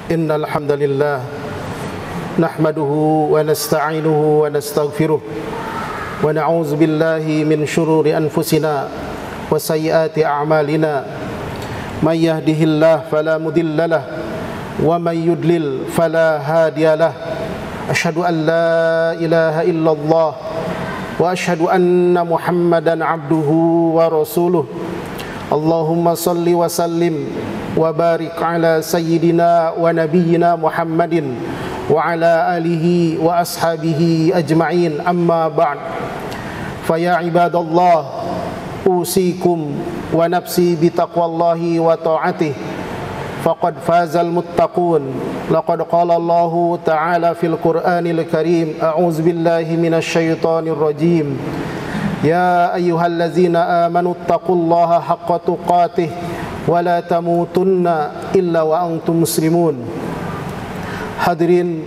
إن الحمد لله نحمده ونستعينه ونستغفره ونعوذ بالله من شرور أنفسنا وسيئات أعمالنا من يهده الله فلا مضل له ومن يضلل فلا هادي له أشهد أن لا إله إلا الله وأشهد أن محمدا عبده ورسوله اللهم صل وسلم وبارك على سيدنا ونبينا محمد وعلى آله وأصحابه أجمعين أما بعد فيا عباد الله أوصيكم ونفسي بتقوى الله وطاعته فقد فاز المتقون لقد قال الله تعالى في القرآن الكريم أعوذ بالله من الشيطان الرجيم يا أيها الذين آمنوا اتقوا الله حق تقاته ولا تموتن إلا وأنتم مسلمون. Hadirin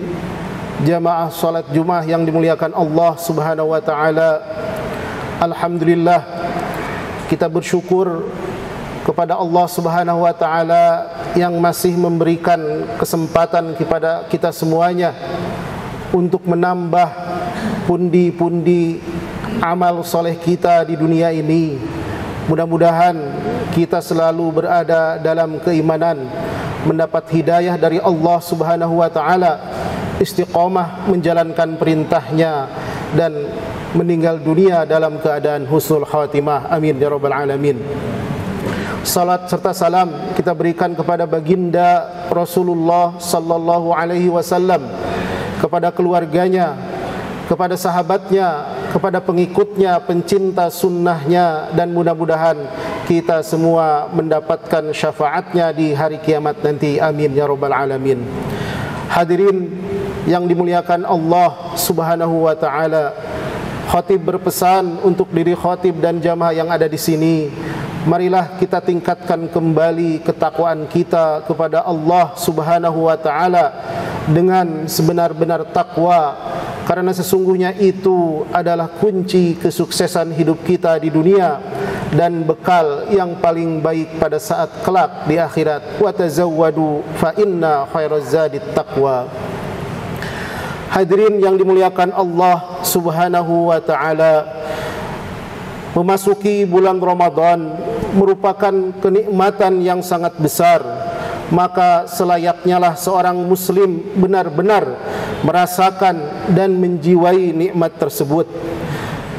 jamaah salat Jumat yang dimuliakan Allah Subhanahu wa taala. Alhamdulillah kita bersyukur kepada Allah Subhanahu wa taala yang masih memberikan kesempatan kepada kita semuanya untuk menambah pundi-pundi amal soleh kita di dunia ini. Mudah-mudahan kita selalu berada dalam keimanan, mendapat hidayah dari Allah Subhanahu wa taala, istiqomah menjalankan perintahnya dan meninggal dunia dalam keadaan husnul khatimah. Amin ya rabbal alamin. Salat serta salam kita berikan kepada baginda Rasulullah sallallahu alaihi wasallam, kepada keluarganya, kepada sahabatnya, kepada pengikutnya, pencinta sunnahnya, dan mudah-mudahan kita semua mendapatkan syafaatnya di hari kiamat nanti. Amin ya rabbal alamin. Hadirin yang dimuliakan Allah Subhanahu wa taala, khatib berpesan untuk diri khatib dan jamaah yang ada di sini, marilah kita tingkatkan kembali ketakwaan kita kepada Allah Subhanahu wa taala dengan sebenar-benar takwa, karena sesungguhnya itu adalah kunci kesuksesan hidup kita di dunia dan bekal yang paling baik pada saat kelak di akhirat. Wa tazawwadu fa inna khairaz zadit taqwa. Hadirin yang dimuliakan Allah Subhanahu wa taala, memasuki bulan Ramadan merupakan kenikmatan yang sangat besar. Maka selayaknya lah seorang muslim benar-benar merasakan dan menjiwai nikmat tersebut.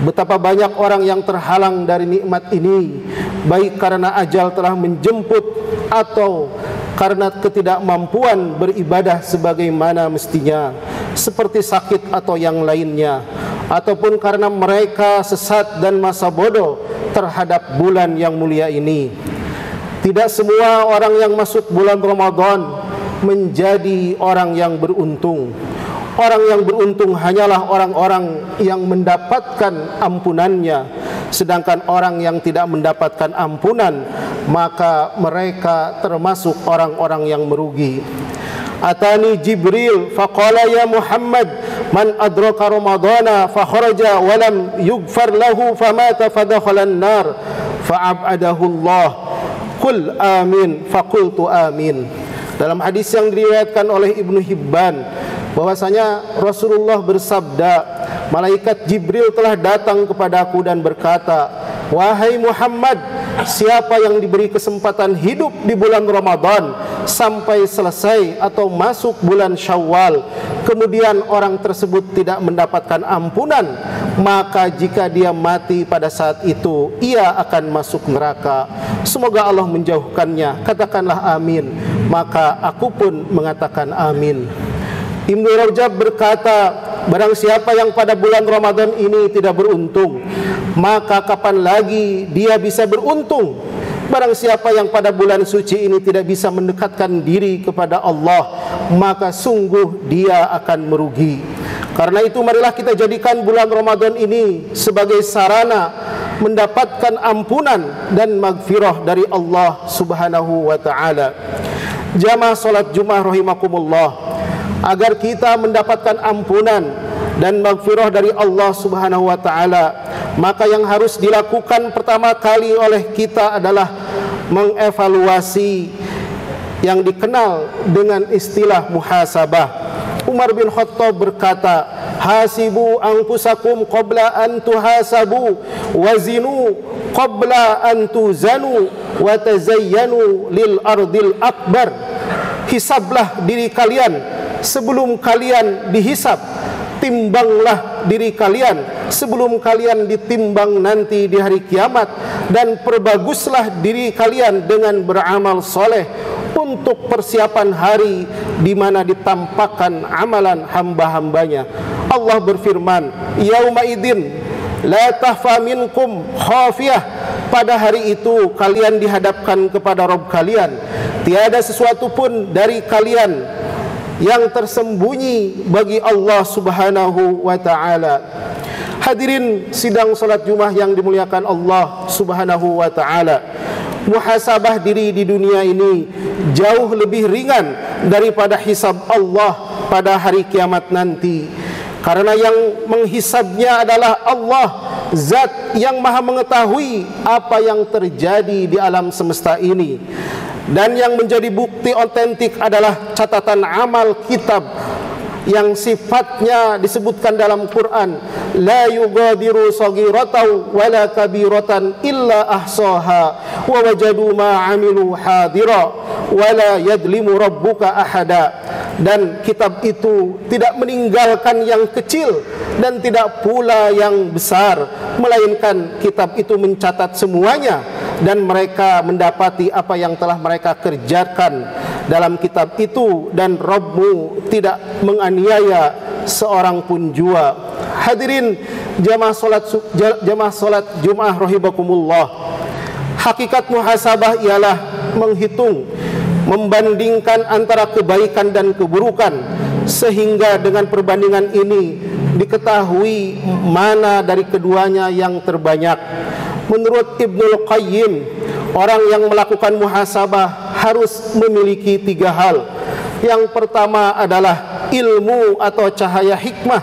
Betapa banyak orang yang terhalang dari nikmat ini, baik karena ajal telah menjemput atau karena ketidakmampuan beribadah sebagaimana mestinya, seperti sakit atau yang lainnya, ataupun karena mereka sesat dan masa bodoh terhadap bulan yang mulia ini. Tidak semua orang yang masuk bulan Ramadan menjadi orang yang beruntung. Orang yang beruntung hanyalah orang-orang yang mendapatkan ampunannya. Sedangkan orang yang tidak mendapatkan ampunan, maka mereka termasuk orang-orang yang merugi. Atani Jibril faqala ya Muhammad man adraka Ramadana fa kharaja wa lam yughfar lahu famata fadakhala an-nar fa'abadahu Allah. Qul amin faqultu amin. Dalam hadis yang diriwayatkan oleh Ibnu Hibban, bahwasanya Rasulullah bersabda, malaikat Jibril telah datang kepadaku dan berkata, wahai Muhammad, siapa yang diberi kesempatan hidup di bulan Ramadan sampai selesai atau masuk bulan Syawal, kemudian orang tersebut tidak mendapatkan ampunan, maka jika dia mati pada saat itu, ia akan masuk neraka. Semoga Allah menjauhkannya. Katakanlah amin. Maka aku pun mengatakan amin. Ibnu Rajab berkata, barang siapa yang pada bulan Ramadan ini tidak beruntung, maka kapan lagi dia bisa beruntung? Barang siapa yang pada bulan suci ini tidak bisa mendekatkan diri kepada Allah, maka sungguh dia akan merugi. Karena itu marilah kita jadikan bulan Ramadan ini sebagai sarana mendapatkan ampunan dan magfirah dari Allah Subhanahu wa taala. Jamaah salat Jumat rahimakumullah, agar kita mendapatkan ampunan dan magfirah dari Allah Subhanahu wa taala, maka yang harus dilakukan pertama kali oleh kita adalah mengevaluasi yang dikenal dengan istilah muhasabah. Umar bin Khattab berkata, hasibu anfusakum qabla an tuhasabu wazinu qabla an tuzanu wa tazayyanu lil ardil akbar. Hisablah diri kalian sebelum kalian dihisab, timbanglah diri kalian sebelum kalian ditimbang nanti di hari kiamat, dan perbaguslah diri kalian dengan beramal soleh untuk persiapan hari di mana ditampakkan amalan hamba-hambanya. Allah berfirman, yauma idzin la tahfa minkum khafiyah. Pada hari itu kalian dihadapkan kepada Rabb kalian, tiada sesuatu pun dari kalian yang tersembunyi bagi Allah Subhanahu wa ta'ala. Hadirin sidang salat Jumat yang dimuliakan Allah Subhanahu wa ta'ala, muhasabah diri di dunia ini jauh lebih ringan daripada hisab Allah pada hari kiamat nanti. Karena yang menghisabnya adalah Allah, zat yang maha mengetahui apa yang terjadi di alam semesta ini. Dan yang menjadi bukti otentik adalah catatan amal kitab yang sifatnya disebutkan dalam Quran, la yughadiru saghiratan wala kabiratan illa ahsaha wa wajadu ma amilu hadira wala yadlimu rabbuka ahada. Dan kitab itu tidak meninggalkan yang kecil dan tidak pula yang besar, melainkan kitab itu mencatat semuanya, dan mereka mendapati apa yang telah mereka kerjakan dalam kitab itu, dan Rabbmu tidak menganiaya seorang pun jua. Hadirin jamaah salat Jumat rahimakumullah, hakikat muhasabah ialah menghitung, membandingkan antara kebaikan dan keburukan, sehingga dengan perbandingan ini diketahui mana dari keduanya yang terbanyak. Menurut Ibnul Qayyim, orang yang melakukan muhasabah harus memiliki 3 hal. Yang pertama adalah ilmu atau cahaya hikmah,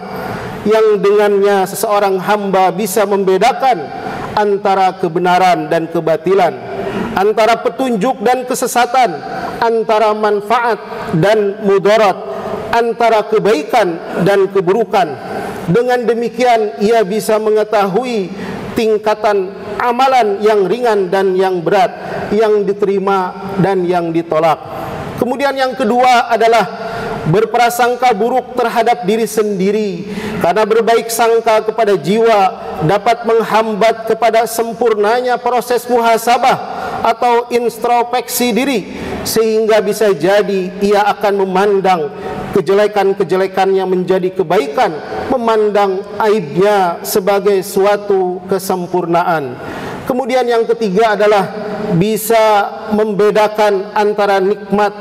yang dengannya seseorang hamba bisa membedakan antara kebenaran dan kebatilan, antara petunjuk dan kesesatan, antara manfaat dan mudarat, antara kebaikan dan keburukan. Dengan demikian ia bisa mengetahui tingkatan amalan yang ringan dan yang berat, yang diterima dan yang ditolak. Kemudian yang kedua adalah berprasangka buruk terhadap diri sendiri, karena berbaik sangka kepada jiwa dapat menghambat kepada sempurnanya proses muhasabah atau introspeksi diri, sehingga bisa jadi ia akan memandang kejelekan-kejelekannya menjadi kebaikan, memandang aibnya sebagai suatu kesempurnaan. Kemudian yang ketiga adalah bisa membedakan antara nikmat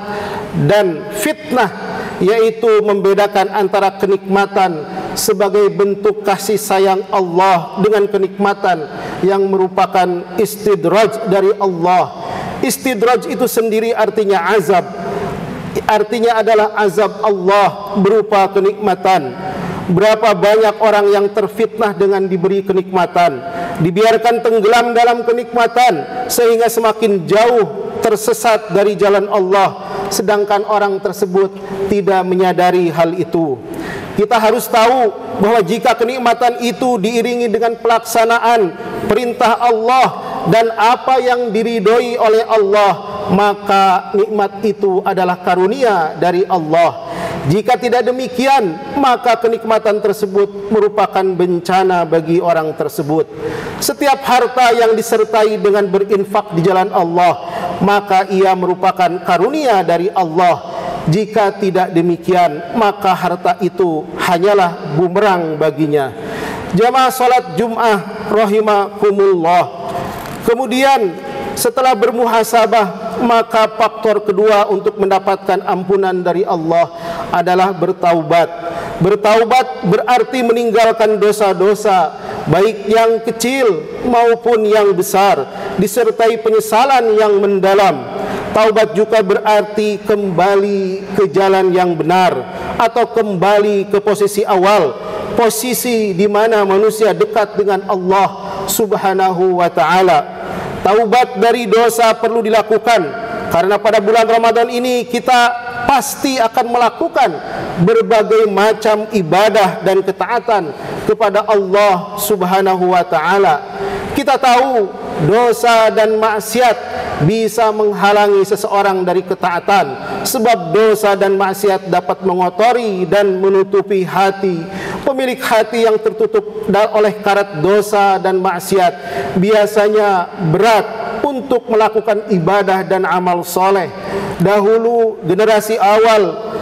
dan fitnah, yaitu membedakan antara kenikmatan sebagai bentuk kasih sayang Allah dengan kenikmatan yang merupakan istidraj dari Allah. Istidraj itu sendiri artinya azab, artinya adalah azab Allah berupa kenikmatan. Berapa banyak orang yang terfitnah dengan diberi kenikmatan, dibiarkan tenggelam dalam kenikmatan sehingga semakin jauh tersesat dari jalan Allah, sedangkan orang tersebut tidak menyadari hal itu. Kita harus tahu bahwa jika kenikmatan itu diiringi dengan pelaksanaan perintah Allah dan apa yang diridhoi oleh Allah, maka nikmat itu adalah karunia dari Allah. Jika tidak demikian, maka kenikmatan tersebut merupakan bencana bagi orang tersebut. Setiap harta yang disertai dengan berinfak di jalan Allah, maka ia merupakan karunia dari Allah. Jika tidak demikian, maka harta itu hanyalah bumerang baginya. Jamaah salat Jumat rahimakumullah. Kemudian setelah bermuhasabah, maka faktor kedua untuk mendapatkan ampunan dari Allah adalah bertaubat. Bertaubat berarti meninggalkan dosa-dosa, baik yang kecil maupun yang besar, disertai penyesalan yang mendalam. Taubat juga berarti kembali ke jalan yang benar, atau kembali ke posisi awal, posisi di mana manusia dekat dengan Allah Subhanahu wa ta'ala. Taubat dari dosa perlu dilakukan karena pada bulan Ramadan ini kita pasti akan melakukan berbagai macam ibadah dan ketaatan kepada Allah Subhanahu wa taala. Kita tahu dosa dan maksiat bisa menghalangi seseorang dari ketaatan, sebab dosa dan maksiat dapat mengotori dan menutupi hati. Pemilik hati yang tertutup oleh karat dosa dan maksiat biasanya berat untuk melakukan ibadah dan amal soleh. Dahulu generasi awal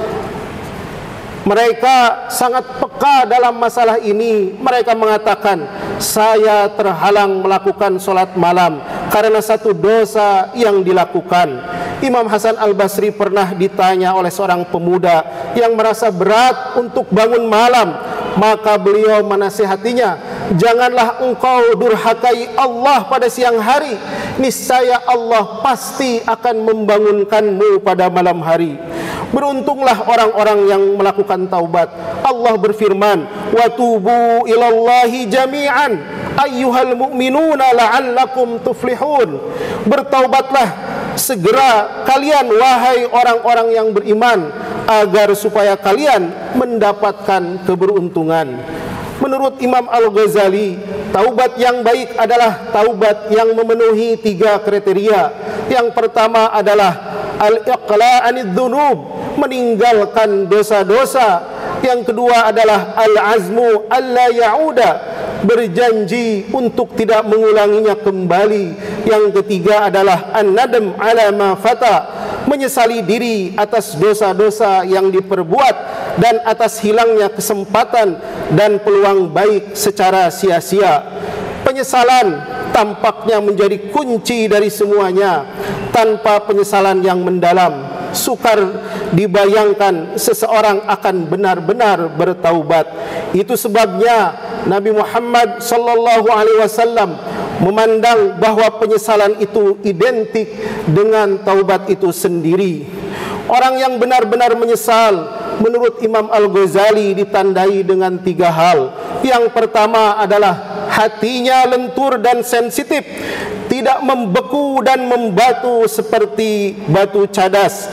mereka sangat peka dalam masalah ini. Mereka mengatakan, saya terhalang melakukan solat malam karena satu dosa yang dilakukan. Imam Hasan Al-Basri pernah ditanya oleh seorang pemuda yang merasa berat untuk bangun malam. Maka beliau menasihatinya, janganlah engkau durhakai Allah pada siang hari. Niscaya Allah pasti akan membangunkanmu pada malam hari. Beruntunglah orang-orang yang melakukan taubat. Allah berfirman, wa tubu ilallahi jami'an ayyuhal mu'minuna la'allakum tuflihun. Bertaubatlah segera kalian wahai orang-orang yang beriman, agar supaya kalian mendapatkan keberuntungan. Menurut Imam Al-Ghazali, taubat yang baik adalah taubat yang memenuhi 3 kriteria. Yang pertama adalah al-iqla'anid dzunub, meninggalkan dosa-dosa. Yang kedua adalah al-azmu alla ya'uda, berjanji untuk tidak mengulanginya kembali. Yang ketiga adalah an-nadam ala ma fata, menyesali diri atas dosa-dosa yang diperbuat dan atas hilangnya kesempatan dan peluang baik secara sia-sia. Penyesalan tampaknya menjadi kunci dari semuanya. Tanpa penyesalan yang mendalam, sukar dibayangkan seseorang akan benar-benar bertaubat. Itu sebabnya Nabi Muhammad sallallahu alaihi wasallam memandang bahwa penyesalan itu identik dengan taubat itu sendiri. Orang yang benar-benar menyesal menurut Imam Al-Ghazali ditandai dengan 3 hal. Yang pertama adalah hatinya lentur dan sensitif, tidak membeku dan membatu seperti batu cadas.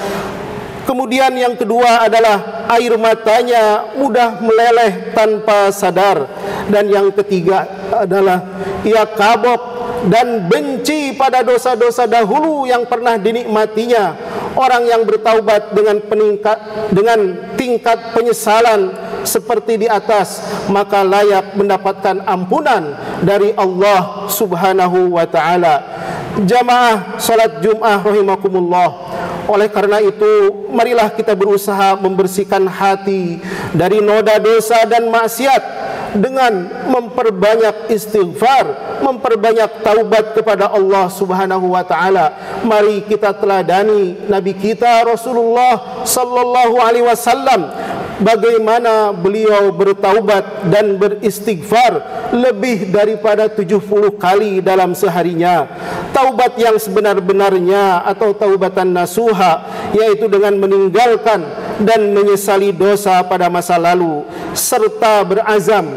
Kemudian yang kedua adalah air matanya mudah meleleh tanpa sadar. Dan yang ketiga adalah ia kabok dan benci pada dosa-dosa dahulu yang pernah dinikmatinya. Orang yang bertaubat dengan tingkat penyesalan seperti di atas, maka layak mendapatkan ampunan dari Allah Subhanahu wa taala. Jamaah salat Jumat rahimakumullah. Oleh karena itu, marilah kita berusaha membersihkan hati dari noda dosa dan maksiat dengan memperbanyak istighfar, memperbanyak taubat kepada Allah Subhanahu wa taala. Mari kita teladani Nabi kita Rasulullah sallallahu alaihi wasallam, bagaimana beliau bertaubat dan beristighfar lebih daripada 70 kali dalam seharinya. Taubat yang sebenar-benarnya atau taubatan nasuha, yaitu dengan meninggalkan dan menyesali dosa pada masa lalu serta berazam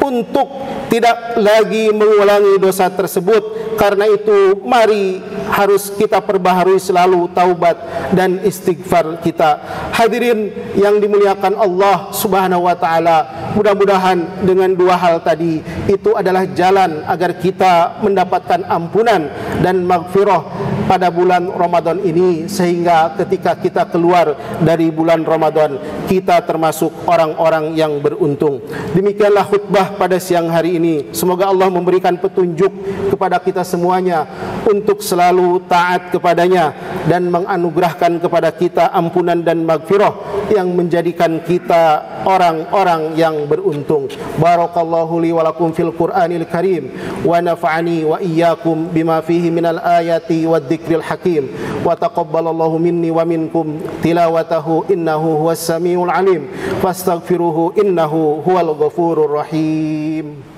untuk tidak lagi mengulangi dosa tersebut. Karena itu mari harus kita perbaharui selalu taubat dan istighfar kita. Hadirin yang dimuliakan Allah Subhanahu wa taala, mudah-mudahan dengan 2 hal tadi itu adalah jalan agar kita mendapatkan ampunan dan maghfirah pada bulan Ramadan ini, sehingga ketika kita keluar dari bulan Ramadan kita termasuk orang-orang yang beruntung. Demikianlah khutbah pada siang hari ini. Semoga Allah memberikan petunjuk kepada kita semuanya untuk selalu taat kepadanya dan menganugerahkan kepada kita ampunan dan maghfirah yang menjadikan kita orang-orang yang beruntung. Barakallahu li wa lakum fil Qur'anil Karim wa nafa'ani wa iyyakum bima fihi minal ayati wad dzikril hakim wa taqabbalallahu minni wa minkum tilawatahu innahu huwas samiul alim fastaghfiruhu innahu huwal ghafurur rahim.